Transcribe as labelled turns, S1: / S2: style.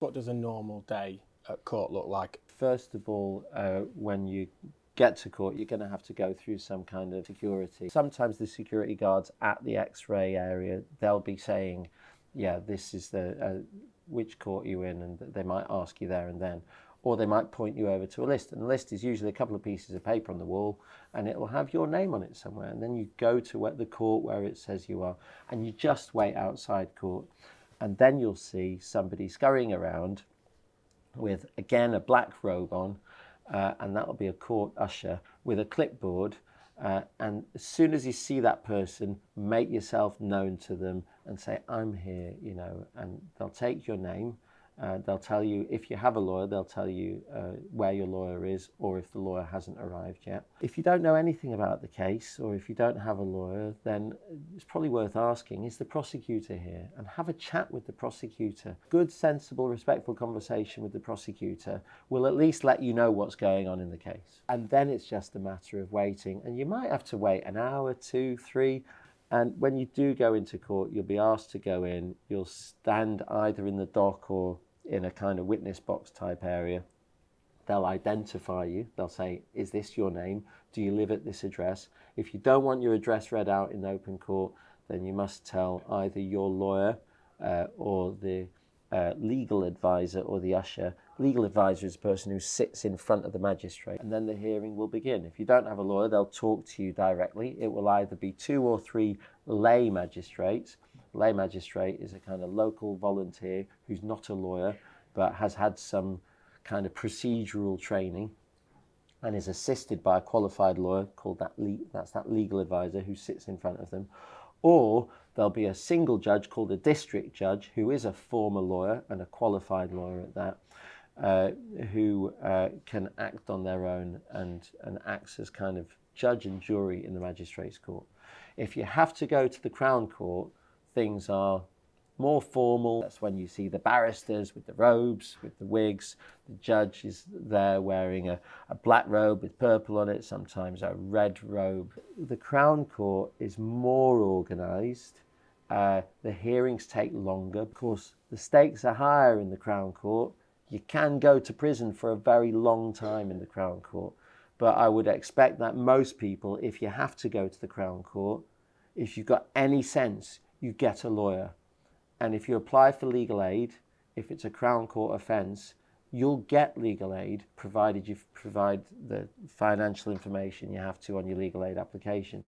S1: What does a normal day at court look like?
S2: First of all, when you get to court, you're going to have to go through some kind of security. Sometimes the security guards at the X-ray area, they'll be saying, yeah, this is the which court you're in, and they might ask you there and then. Or they might point you over to a list, and the list is usually a couple of pieces of paper on the wall, and it will have your name on it somewhere. And then you go to the court where it says you are, and you just wait outside court. And then you'll see somebody scurrying around with, again, a black robe on, and that'll be a court usher with a clipboard. And as soon as you see that person, make yourself known to them and say, I'm here, and they'll take your name. They'll tell you, if you have a lawyer, they'll tell you where your lawyer is, or if the lawyer hasn't arrived yet. If you don't know anything about the case, or if you don't have a lawyer, then it's probably worth asking, is the prosecutor here? And have a chat with the prosecutor. Good, sensible, respectful conversation with the prosecutor will at least let you know what's going on in the case. And then it's just a matter of waiting. And you might have to wait an hour, 2, 3. And when you do go into court, you'll be asked to go in. You'll stand either in the dock or in a kind of witness box type area. They'll identify you. They'll say, is this your name? Do you live at this address? If you don't want your address read out in open court, then you must tell either your lawyer or the legal advisor or the usher. Legal advisor is a person who sits in front of the magistrate, and then the hearing will begin. If you don't have a lawyer, they'll talk to you directly. It will either be 2 or 3 lay magistrates. Lay magistrate is a kind of local volunteer who's not a lawyer but has had some kind of procedural training and is assisted by a qualified lawyer called that's that legal advisor who sits in front of them. Or there'll be a single judge called a district judge who is a former lawyer and a qualified lawyer at that, who can act on their own and acts as kind of judge and jury in the magistrate's court. If you have to go to the Crown Court, things are more formal. That's when you see the barristers with the robes, with the wigs. The judge is there wearing a black robe with purple on it, sometimes a red robe. The Crown Court is more organised. The hearings take longer. Of course, the stakes are higher in the Crown Court. You can go to prison for a very long time in the Crown Court. But I would expect that most people, if you have to go to the Crown Court, if you've got any sense, you get a lawyer. And if you apply for legal aid, if it's a Crown Court offence, you'll get legal aid provided you provide the financial information you have to on your legal aid application.